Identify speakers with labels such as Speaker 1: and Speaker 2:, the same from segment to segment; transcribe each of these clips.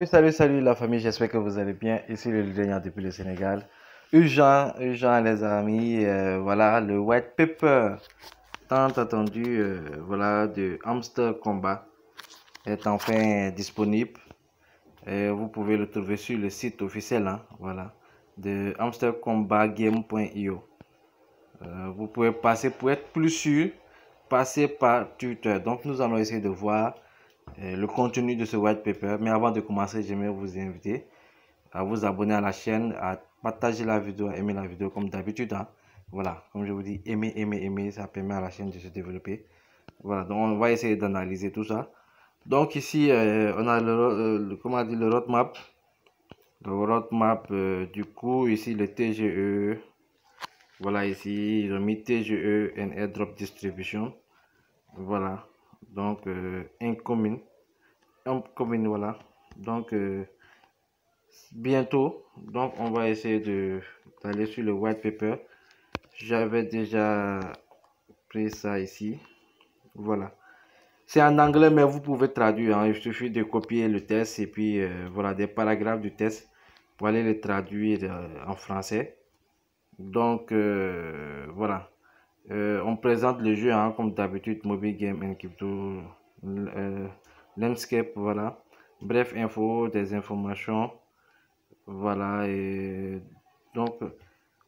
Speaker 1: Salut la famille, j'espère que vous allez bien. Ici le leader depuis le Sénégal. Urgent les amis, voilà le white paper tant attendu, voilà de Hamster Combat est enfin disponible. Vous pouvez le trouver sur le site officiel, hein, voilà, de hamstercombatgame.io. Vous pouvez passer pour être plus sûr, passer par Twitter. Donc nous allons essayer de voir le contenu de ce white paper. Mais avant de commencer, j'aimerais vous inviter à vous abonner à la chaîne, à partager la vidéo, à aimer la vidéo comme d'habitude, hein. Voilà, comme je vous dis, aimer, ça permet à la chaîne de se développer. Voilà, donc on va essayer d'analyser tout ça. Donc ici, on a comment dire, le roadmap. Le roadmap, du coup, ici le TGE. Voilà, ici, ils ont mis TGE and airdrop distribution. Voilà, donc incoming, voilà. Donc, bientôt, donc on va essayer d'aller sur le white paper. J'avais déjà pris ça ici, voilà, c'est en anglais mais vous pouvez traduire, hein. Il suffit de copier le test et puis voilà des paragraphes du test pour aller les traduire en français. Donc voilà. On présente le jeu, hein, comme d'habitude, mobile game and crypto, landscape, voilà, bref, info, des informations. Voilà, et donc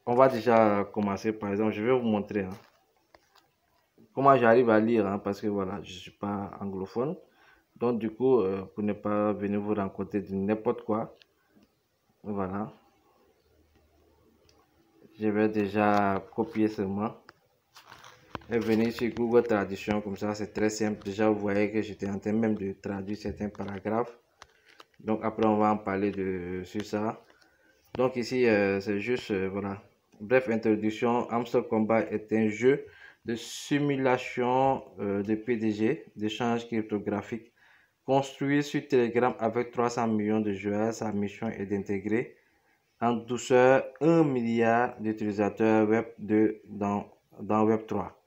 Speaker 1: on va déjà commencer. Par exemple, je vais vous montrer, hein, comment j'arrive à lire, hein, parce que voilà, je suis pas anglophone. Donc du coup, pour ne pas venir vous rencontrer de n'importe quoi, voilà, je vais déjà copier seulement et venir sur Google Traduction. Comme ça, c'est très simple. Déjà, vous voyez que j'étais en train même de traduire certains paragraphes. Donc après, on va en parler sur ça. Donc ici, c'est juste, voilà. Bref, introduction. Hamster Combat est un jeu de simulation de PDG, d'échange cryptographique, construit sur Telegram avec 300 millions de joueurs. Sa mission est d'intégrer en douceur 1 milliard d'utilisateurs Web 2 dans Web 3.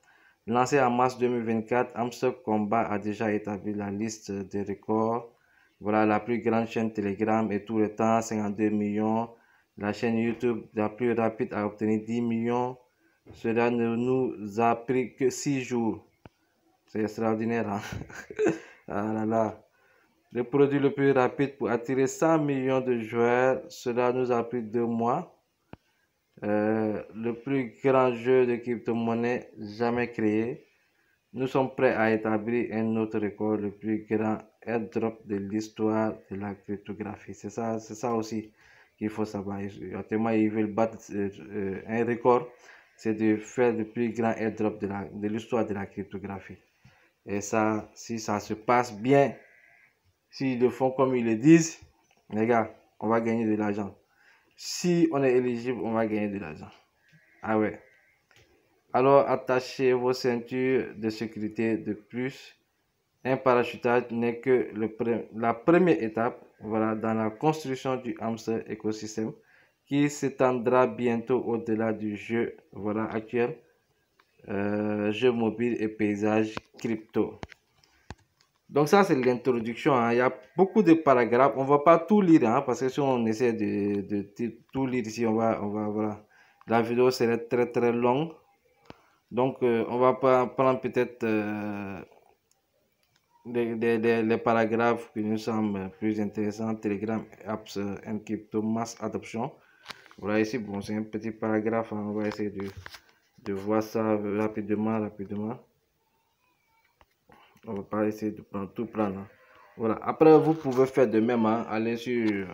Speaker 1: Lancé en mars 2024, Hamster Combat a déjà établi la liste des records. Voilà, la plus grande chaîne Telegram et tout le temps, 52 millions. La chaîne YouTube la plus rapide a obtenu 10 millions. Cela ne nous a pris que 6 jours. C'est extraordinaire, hein? Ah là là. Le produit le plus rapide pour attirer 100 millions de joueurs, cela nous a pris 2 mois. Le plus grand jeu de crypto-monnaie jamais créé. Nous sommes prêts à établir un autre record, le plus grand airdrop de l'histoire de la cryptographie. C'est ça aussi qu'il faut savoir. Actuellement, ils veulent battre un record, c'est de faire le plus grand airdrop de l'histoire de la cryptographie. Et ça, si ça se passe bien, s'ils le font comme ils le disent, les gars, on va gagner de l'argent. Si on est éligible, on va gagner de l'argent. Ah ouais. Alors attachez vos ceintures de sécurité. De plus, un parachutage n'est que la première étape, voilà, dans la construction du hamster écosystème qui s'étendra bientôt au-delà du jeu, voilà, actuel, jeu mobile et paysage crypto. Donc ça, c'est l'introduction, hein. Il y a beaucoup de paragraphes. On ne va pas tout lire, hein, parce que si on essaie de tout lire ici, voilà. La vidéo serait très longue. Donc, on va pas prendre peut-être les paragraphes qui nous semblent plus intéressants. Telegram Apps and Crypto Mass Adoption. Voilà, ici, bon, c'est un petit paragraphe, hein. On va essayer de voir ça rapidement. On va pas essayer de tout prendre, hein. Voilà, après, vous pouvez faire de même, hein. Aller sur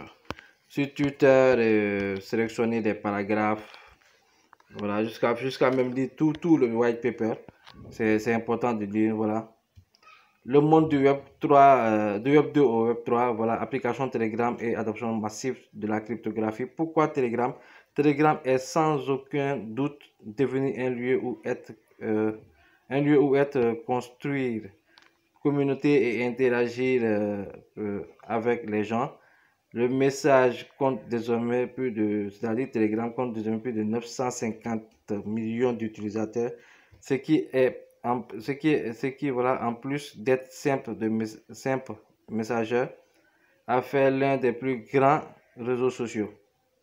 Speaker 1: Twitter et sélectionner des paragraphes. Voilà, jusqu'à même lire tout le white paper. C'est important de lire, voilà. Le monde du Web 3, du Web 2 au Web 3, voilà, application Telegram et adoption massive de la cryptographie. Pourquoi Telegram? Telegram est sans aucun doute devenu un lieu où être construire communauté et interagir avec les gens. Le message compte désormais c'est-à-dire Telegram compte désormais plus de 950 millions d'utilisateurs, ce qui est voilà, en plus d'être simple messager, a fait l'un des plus grands réseaux sociaux.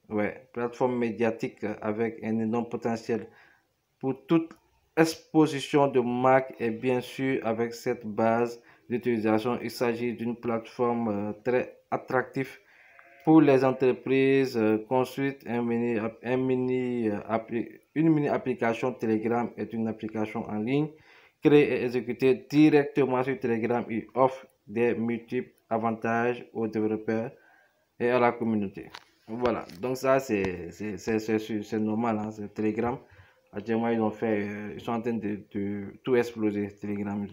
Speaker 1: Ouais, plateforme médiatique avec un énorme potentiel pour toute exposition de marque et bien sûr avec cette base d'utilisation, il s'agit d'une plateforme très attractive pour les entreprises. Construite une mini application Telegram est une application en ligne créée et exécutée directement sur Telegram. Il offre des multiples avantages aux développeurs et à la communauté. Voilà, donc ça c'est normal, hein, c'est Telegram. Actuellement, ils sont en train de tout exploser. Telegram,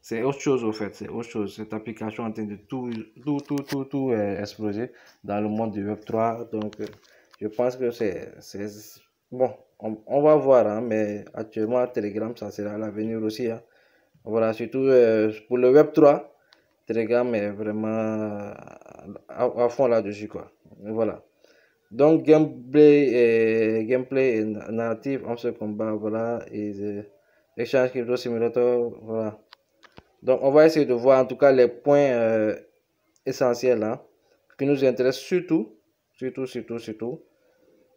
Speaker 1: c'est autre chose au fait, c'est autre chose. Cette application est en train de tout exploser dans le monde du Web3. Donc, je pense que bon, on va voir, hein, mais actuellement, Telegram, ça sera l'avenir aussi, hein. Voilà, surtout pour le Web3. Telegram est vraiment à fond là-dessus, quoi. Voilà. Donc, gameplay et narrative en ce combat, voilà, et Exchange Crypto Simulator, voilà. Donc, on va essayer de voir en tout cas les points essentiels, hein, qui nous intéressent surtout.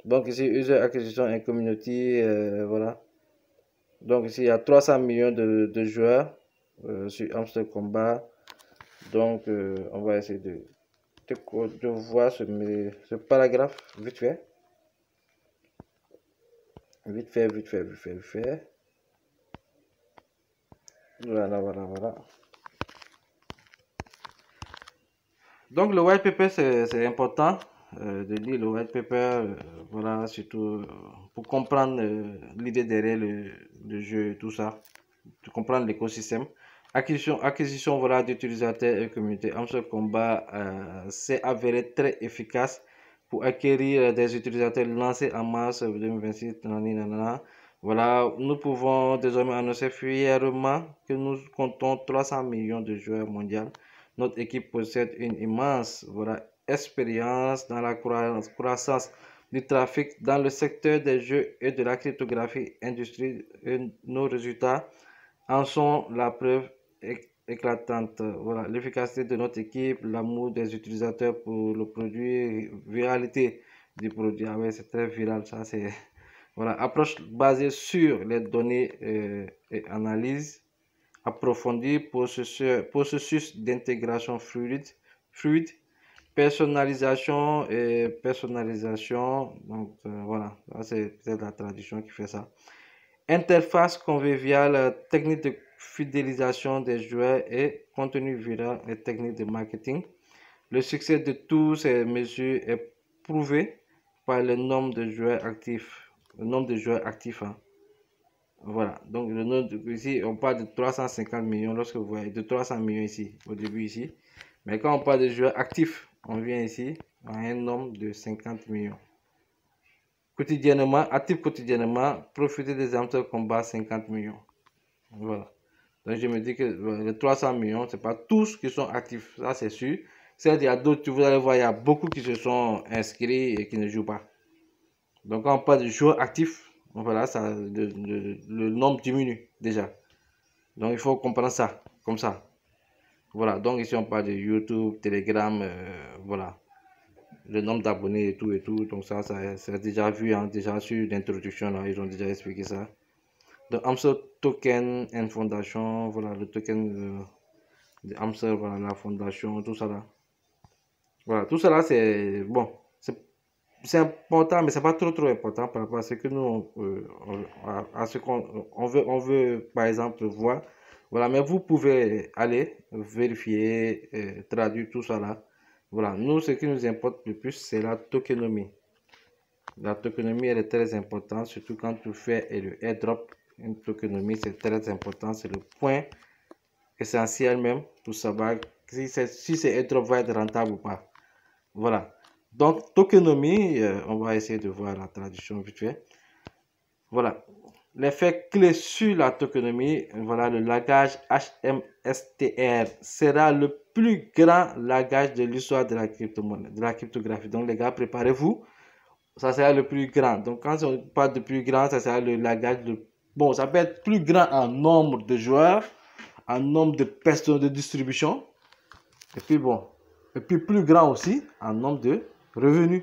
Speaker 1: Donc, ici, User Acquisition and Community, voilà. Donc, ici, il y a 300 millions de joueurs sur Hamster Combat. Donc, on va essayer de voir ce paragraphe vite fait. Vite fait. Voilà. Donc, le white paper, c'est important de lire le white paper, voilà, surtout pour comprendre l'idée derrière le jeu et tout ça, pour comprendre l'écosystème. Acquisition voilà, d'utilisateurs et communauté. Hamster Combat s'est avéré très efficace pour acquérir des utilisateurs lancés en mars 2026. Voilà, nous pouvons désormais annoncer fièrement que nous comptons 300 millions de joueurs mondiaux. Notre équipe possède une immense expérience dans la croissance du trafic dans le secteur des jeux et de la cryptographie industrie. Et nos résultats en sont la preuve éclatante. Voilà, l'efficacité de notre équipe, l'amour des utilisateurs pour le produit, viralité du produit. Ah ouais, c'est très viral, ça c'est... Voilà, approche basée sur les données et analyse approfondie, processus d'intégration fluide, personnalisation. Donc voilà, c'est peut-être la traduction qui fait ça. Interface conviviale, technique de fidélisation des joueurs et contenu viral et technique de marketing. Le succès de toutes ces mesures est prouvé par le nombre de joueurs actifs. Hein. Voilà, donc ici on parle de 350 millions lorsque vous voyez de 300 millions ici, au début ici. Mais quand on parle de joueurs actifs, on vient ici à un nombre de 50 millions. Actifs quotidiennement, profiter des Hamster Combat 50 millions. Voilà. Donc je me dis que les 300 millions, c'est pas tous qui sont actifs, ça c'est sûr. Certes, il y a d'autres, vous allez voir, il y a beaucoup qui se sont inscrits et qui ne jouent pas. Donc quand on parle de joueurs actifs, voilà, le nombre diminue déjà. Donc il faut comprendre ça, comme ça. Voilà, donc ici on parle de YouTube, Telegram, voilà. Le nombre d'abonnés et tout. Donc ça c'est déjà vu, hein, déjà sur l'introduction, là, ils ont déjà expliqué ça. Donc Hamster Token and Fondation, voilà, le token de Hamster, voilà, la fondation, tout ça là. Voilà, tout ça là, c'est bon. C'est important, mais c'est pas trop important par rapport à ce que nous, à ce on veut, par exemple, voir. Voilà, mais vous pouvez aller vérifier, traduire tout ça là. Voilà, nous, ce qui nous importe le plus, c'est la tokenomie. La tokenomie, elle est très importante, surtout quand tu fais le airdrop. Une tokenomie, c'est très important, c'est le point essentiel même pour savoir si c'est airdrop va être rentable ou pas. Voilà. Donc, tokenomie, on va essayer de voir la traduction vite fait. Voilà. L'effet clé sur la tokenomie, voilà, le lagage HMSTR sera le plus grand lagage de l'histoire de la cryptographie. Donc, les gars, préparez-vous. Ça sera le plus grand. Donc, quand on parle de plus grand, ça sera le lagage bon, ça peut être plus grand en nombre de joueurs, en nombre de personnes de distribution. Et puis bon, et puis plus grand aussi en nombre de revenus,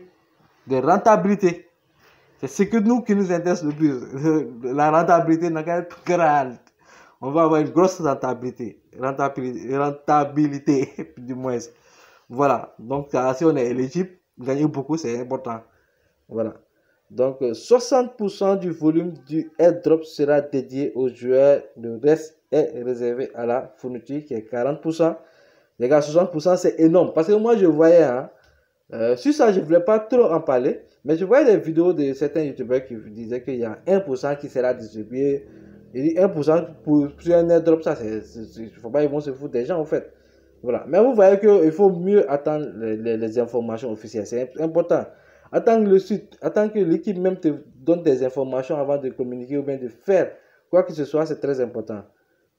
Speaker 1: de rentabilité. C'est ce que nous qui nous intéresse le plus. La rentabilité n'a qu'à être grande. On va avoir une grosse rentabilité. Rentabilité du moins. Voilà. Donc, si on est éligible, gagner beaucoup, c'est important. Voilà. Donc, 60% du volume du airdrop sera dédié aux joueurs. Le reste est réservé à la fourniture qui est 40%. Les gars, 60%, c'est énorme. Parce que moi, je voyais, hein, sur ça, je ne voulais pas trop en parler, mais je voyais des vidéos de certains youtubeurs qui disaient qu'il y a 1% qui sera distribué. Il dit 1% sur un airdrop, ça, il faut pas, ils vont se foutre des gens, en fait. Voilà. Mais vous voyez qu'il faut mieux attendre les informations officielles. C'est important. Attendre le site, attendre que l'équipe même te donne des informations avant de communiquer ou bien de faire quoi que ce soit, c'est très important.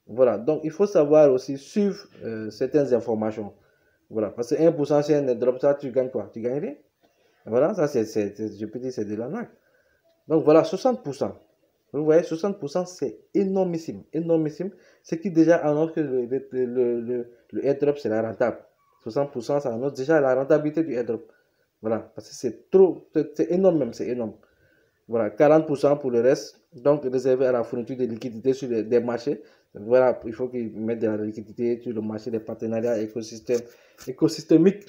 Speaker 1: Voilà. Donc, il faut savoir aussi suivre certaines informations. Voilà, parce que 1% c'est un airdrop, ça tu gagnes quoi? Tu gagnes rien. Voilà, ça je peux dire c'est de l'arnaque. Donc voilà, 60%. Vous voyez, 60% c'est énormissime, énormissime. Ce qui déjà annonce que le airdrop sera rentable. 60% ça annonce déjà la rentabilité du airdrop. Voilà, parce que c'est trop, c'est énorme même, c'est énorme. Voilà, 40% pour le reste, donc réservé à la fourniture de liquidités sur des marchés. Voilà, il faut qu'ils mettent de la liquidité sur le marché des partenariats écosystémiques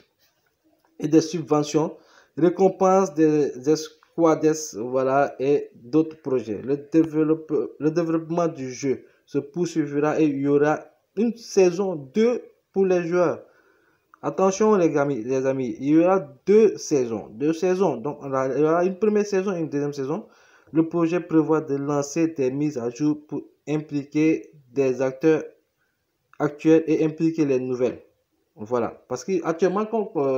Speaker 1: et des subventions, récompenses des escouades, voilà, et d'autres projets. Le développement du jeu se poursuivra et il y aura une saison 2 pour les joueurs. Attention les amis, il y aura deux saisons. Donc il y aura une première saison et une deuxième saison. Le projet prévoit de lancer des mises à jour pour impliquer des acteurs actuels et impliquer les nouvelles. Voilà. Parce qu'actuellement,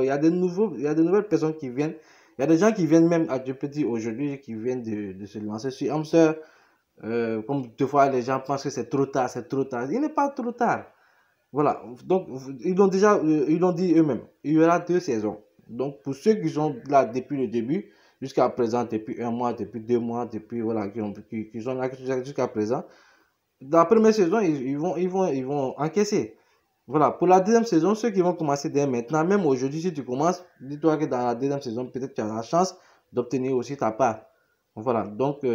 Speaker 1: il y a il y a de nouvelles personnes qui viennent. Il y a des gens qui viennent même, je peux dire aujourd'hui, qui viennent de se lancer sur Hamster. Comme deux fois les gens pensent que c'est trop tard, c'est trop tard. Il n'est pas trop tard. Voilà, donc ils l'ont déjà, ils l'ont dit eux-mêmes. Il y aura deux saisons. Donc pour ceux qui sont là depuis le début, jusqu'à présent, depuis un mois, depuis 2 mois, depuis voilà, qui sont là jusqu'à présent, dans la première saison, ils vont encaisser. Voilà, pour la deuxième saison, ceux qui vont commencer dès maintenant, même aujourd'hui, si tu commences, dis-toi que dans la deuxième saison, peut-être tu as la chance d'obtenir aussi ta part. Voilà, donc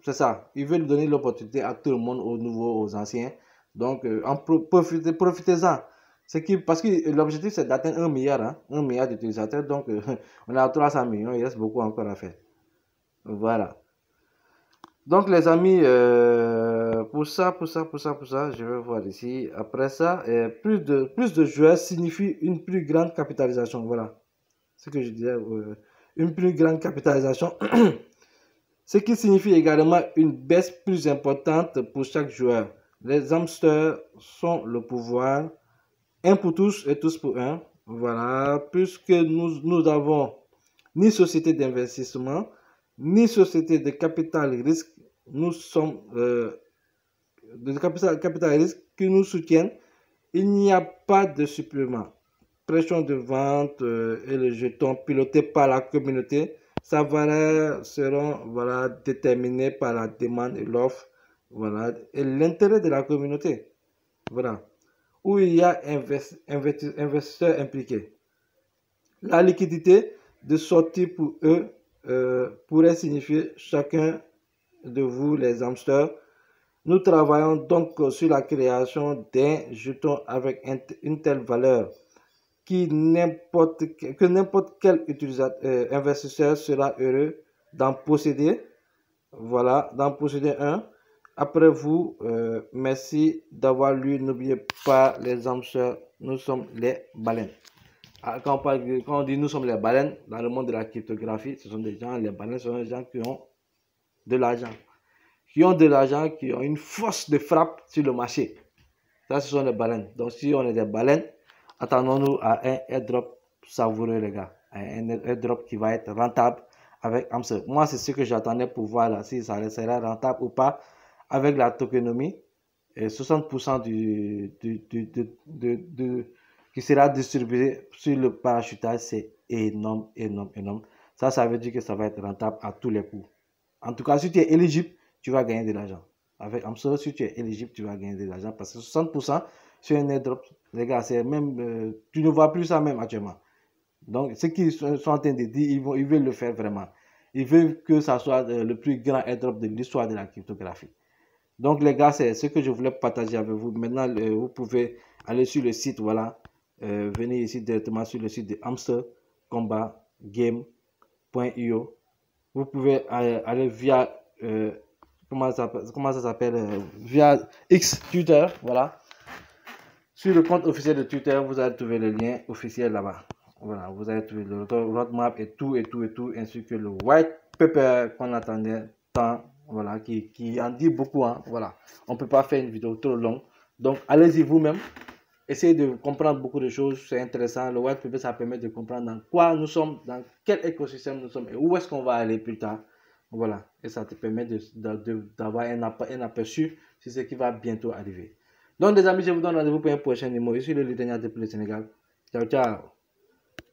Speaker 1: c'est ça. Ils veulent donner l'opportunité à tout le monde, aux nouveaux, aux anciens. Donc, profitez-en. Parce que l'objectif, c'est d'atteindre 1 milliard, hein, 1 milliard d'utilisateurs. Donc, on est à 300 millions. Il reste beaucoup encore à faire. Voilà. Donc, les amis, pour ça, je vais voir ici. Après ça, plus de joueurs signifie une plus grande capitalisation. Voilà. Ce que je disais. Une plus grande capitalisation. Ce qui signifie également une baisse plus importante pour chaque joueur. Les hamsters sont le pouvoir. Un pour tous et tous pour un. Voilà. Puisque nous avons ni société d'investissement, ni société de capital risque, nous sommes de capital risque qui nous soutiennent. Il n'y a pas de supplément. Pression de vente et les jetons pilotés par la communauté, sa valeur seront voilà, déterminés par la demande et l'offre, voilà, et l'intérêt de la communauté. Voilà. Où il y a investisseurs impliqués. La liquidité de sortie pour eux pourrait signifier chacun de vous, les hamsters. Nous travaillons donc sur la création d'un jeton avec une telle valeur que n'importe quel investisseur sera heureux d'en posséder. Voilà, d'en posséder un. Après vous, merci d'avoir lu. N'oubliez pas les hamsters, nous sommes les baleines. Quand on dit nous sommes les baleines, dans le monde de la cryptographie, ce sont des gens, les baleines sont des gens qui ont de l'argent. Qui ont de l'argent, qui ont une force de frappe sur le marché. Ça, ce sont les baleines. Donc, si on est des baleines, attendons-nous à un airdrop savoureux, les gars. Un airdrop qui va être rentable avec Hamster. Moi, c'est ce que j'attendais pour voir là, si ça sera rentable ou pas avec la tokenomie. Et 60% qui sera distribué sur le parachutage, c'est énorme, énorme, énorme. Ça veut dire que ça va être rentable à tous les coups. En tout cas, si tu es éligible, tu vas gagner de l'argent. Avec Hamster, si tu es éligible, tu vas gagner de l'argent parce que 60% sur un airdrop, Les gars, c'est même, tu ne vois plus ça même actuellement. Donc, ce qu'ils sont en train de dire, ils veulent le faire vraiment. Ils veulent que ça soit le plus grand airdrop de l'histoire de la cryptographie. Donc, les gars, c'est ce que je voulais partager avec vous. Maintenant, vous pouvez aller sur le site, voilà. Venez ici directement sur le site de hamstercombatgame.io. Vous pouvez aller via, comment ça s'appelle, via X Twitter, voilà. Sur le compte officiel de Twitter, vous allez trouver le lien officiel là-bas. Voilà, vous allez trouver le roadmap et tout, ainsi que le white paper qu'on attendait tant, voilà, qui en dit beaucoup, hein, voilà. On ne peut pas faire une vidéo trop longue. Donc, allez-y vous-même. Essayez de comprendre beaucoup de choses, c'est intéressant. Le white paper, ça permet de comprendre dans quoi nous sommes, dans quel écosystème nous sommes et où est-ce qu'on va aller plus tard. Voilà, et ça te permet d'avoir un aperçu sur ce qui va bientôt arriver. Donc, les amis, je vous donne rendez-vous pour un prochain numéro. Ici le Lieutenant de Sénégal. Ciao, ciao.